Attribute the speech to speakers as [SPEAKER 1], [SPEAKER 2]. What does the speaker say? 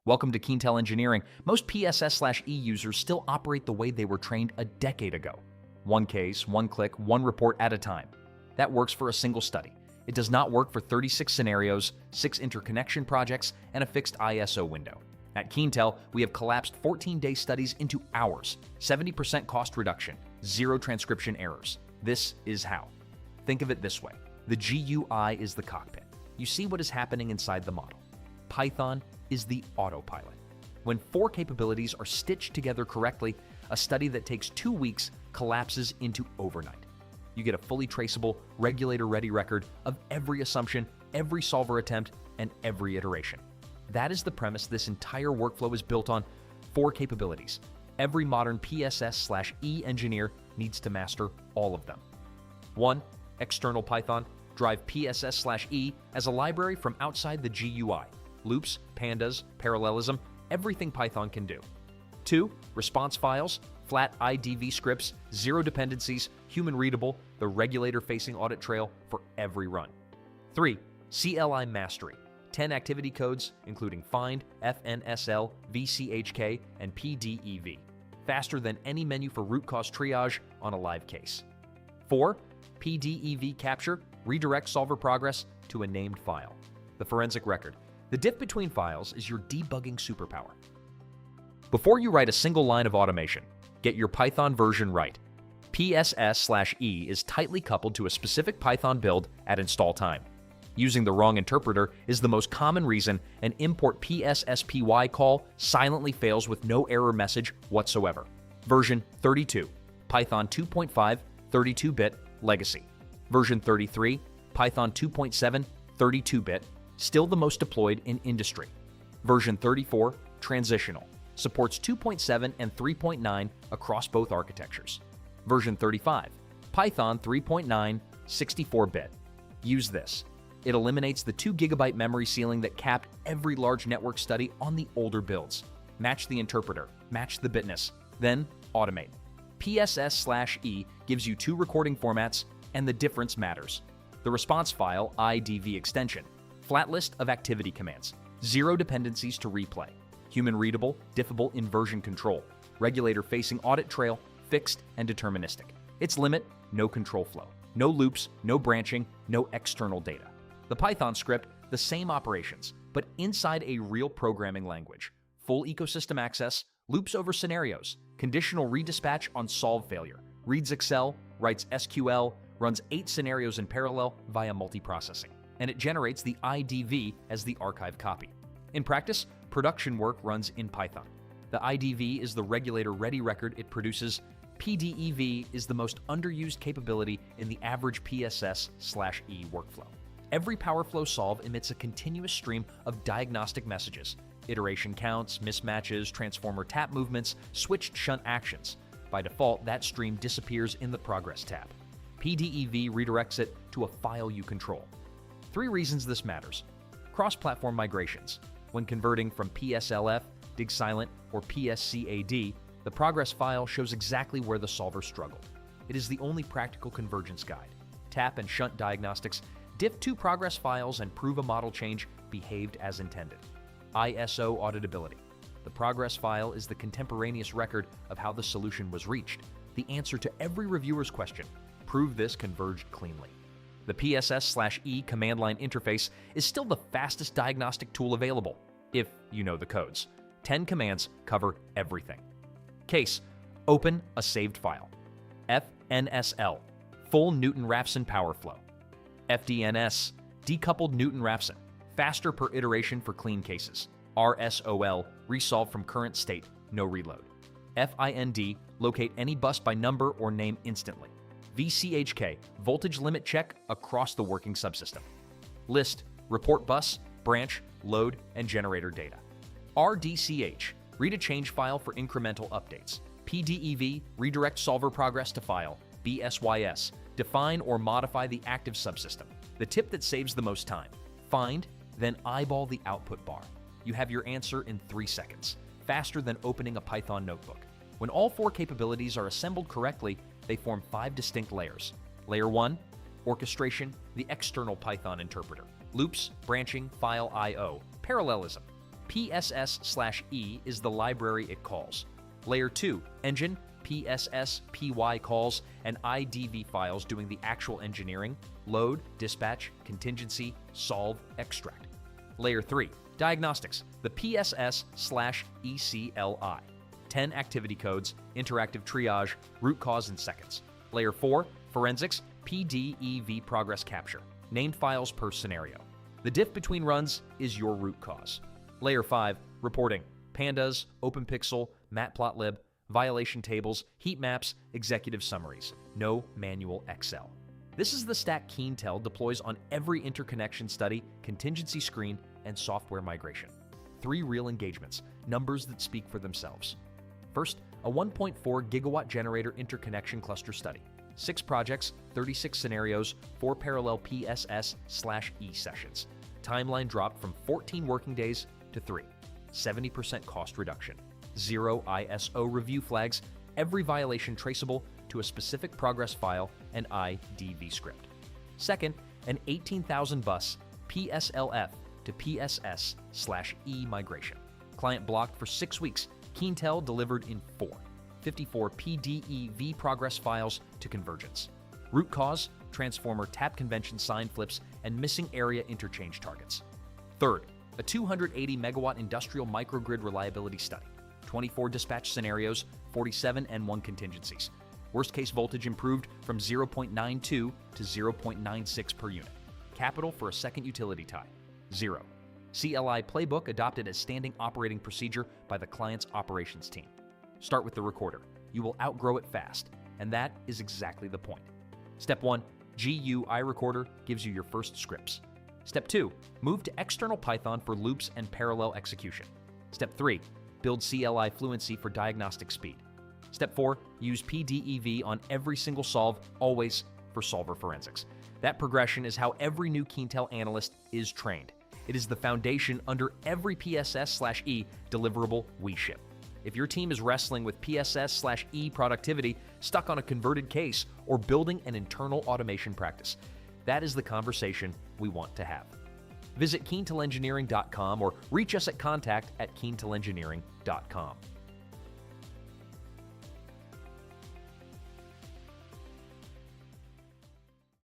[SPEAKER 1] Welcome to Keentel Engineering. Most PSS/E users still operate the way they were trained a decade ago. One case, one click, one report at a time. That works for a single study. It does not work for 36 scenarios, 6 interconnection projects, and a fixed ISO window. At Keentel, we have collapsed 14-day studies into hours, 70% cost reduction, 0 transcription errors. This is how. Think of it this way. The GUI is the cockpit. You see what is happening inside the model. Python is the autopilot. When 4 capabilities are stitched together correctly, a study that takes 2 weeks collapses into overnight. You get a fully traceable, regulator-ready record of every assumption, every solver attempt, and every iteration. That is the premise this entire workflow is built on. 4 capabilities. Every modern PSS/E engineer needs to master all of them. 1. External Python. Drive PSS/E as a library from outside the GUI. Loops, pandas, parallelism, everything Python can do. 2. Response files, flat IDV scripts, 0 dependencies, human readable, the regulator-facing audit trail for every run. 3. CLI mastery, 10 activity codes, including find, FNSL, VCHK, and PDEV. Faster than any menu for root cause triage on a live case. 4. PDEV capture, redirect solver progress to a named file. The forensic record. The diff between files is your debugging superpower. Before you write a single line of automation, get your Python version right. PSS/E is tightly coupled to a specific Python build at install time. Using the wrong interpreter is the most common reason an import PSSPY call silently fails with no error message whatsoever. Version 32, Python 2.5, 32-bit, legacy. Version 33, Python 2.7, 32-bit, still the most deployed in industry. Version 34, transitional, supports 2.7 and 3.9 across both architectures. Version 35, Python 3.9, 64-bit. Use this. It eliminates the 2 GB memory ceiling that capped every large network study on the older builds. Match the interpreter, match the bitness, then automate. PSS/E gives you 2 recording formats, and the difference matters. The response file, IDV extension, flat list of activity commands, 0 dependencies to replay, human readable, diffable inversion control, regulator-facing audit trail, fixed and deterministic. Its limit, no control flow, no loops, no branching, no external data. The Python script, the same operations, but inside a real programming language. Full ecosystem access, loops over scenarios, conditional redispatch on solve failure, reads Excel, writes SQL, runs 8 scenarios in parallel via multiprocessing, and it generates the IDV as the archive copy. In practice, production work runs in Python. The IDV is the regulator-ready record it produces. PDEV is the most underused capability in the average PSS/E workflow. Every PowerFlow solve emits a continuous stream of diagnostic messages, iteration counts, mismatches, transformer tap movements, switched shunt actions. By default, that stream disappears in the Progress tab. PDEV redirects it to a file you control. 3 reasons this matters. Cross-platform migrations. When converting from PSLF, DigSilent, or PSCAD, the Progress file shows exactly where the solver struggled. It is the only practical convergence guide. Tap and shunt diagnostics diff 2 Progress files and prove a model change behaved as intended. ISO auditability. The Progress file is the contemporaneous record of how the solution was reached, the answer to every reviewer's question. Prove this converged cleanly. The PSS/E command line interface is still the fastest diagnostic tool available, if you know the codes. 10 commands cover everything. Case, open a saved file. FNSL, full Newton-Raphson power flow. FDNS, decoupled Newton-Raphson, faster per iteration for clean cases. RSOL, resolve from current state, no reload. FIND, locate any bus by number or name instantly. VCHK, voltage limit check across the working subsystem. List, report bus, branch, load, and generator data. RDCH, read a change file for incremental updates. PDEV, redirect solver progress to file. BSYS, define or modify the active subsystem. The tip that saves the most time. Find, then eyeball the output bar. You have your answer in 3 seconds, faster than opening a Python notebook. When all 4 capabilities are assembled correctly, they form 5 distinct layers. Layer 1, orchestration, the external Python interpreter. Loops, branching, file I/O, parallelism. PSS/E is the library it calls. Layer 2, engine, PSS, PY calls, and IDV files doing the actual engineering, load, dispatch, contingency, solve, extract. Layer 3, diagnostics, the PSS/ECLI. 10 activity codes, interactive triage, root cause in seconds. Layer 4, forensics, PDEV progress capture, named files per scenario. The diff between runs is your root cause. Layer 5, reporting, pandas, OpenPixel, Matplotlib, violation tables, heat maps, executive summaries. No manual Excel. This is the stack Keentel deploys on every interconnection study, contingency screen, and software migration. 3 real engagements, numbers that speak for themselves. First, a 1.4 gigawatt generator interconnection cluster study. 6 projects, 36 scenarios, 4 parallel PSS/E sessions. Timeline dropped from 14 working days to 3. 70% cost reduction. 0 ISO review flags, every violation traceable to a specific progress file and IDV script. Second, an 18,000 bus PSLF to PSS/E migration. Client blocked for 6 weeks, Keentel delivered in 4. 54 PDEV progress files to convergence. Root cause, transformer tap convention sign flips, and missing area interchange targets. Third, a 280 megawatt industrial microgrid reliability study. 24 dispatch scenarios, 47 N1 contingencies. Worst case voltage improved from 0.92 to 0.96 per unit. Capital for a second utility tie, 0. CLI playbook adopted as standing operating procedure by the client's operations team. Start with the recorder. You will outgrow it fast, and that is exactly the point. Step 1, GUI recorder gives you your first scripts. Step 2, move to external Python for loops and parallel execution. Step 3, build CLI fluency for diagnostic speed. Step 4, use PDEV on every single solve, always for solver forensics. That progression is how every new Keentel analyst is trained. It is the foundation under every PSS/E deliverable we ship. If your team is wrestling with PSS/E productivity, stuck on a converted case, or building an internal automation practice, that is the conversation we want to have. Visit KeentelEngineering.com or reach us at contact@KeentelEngineering.com.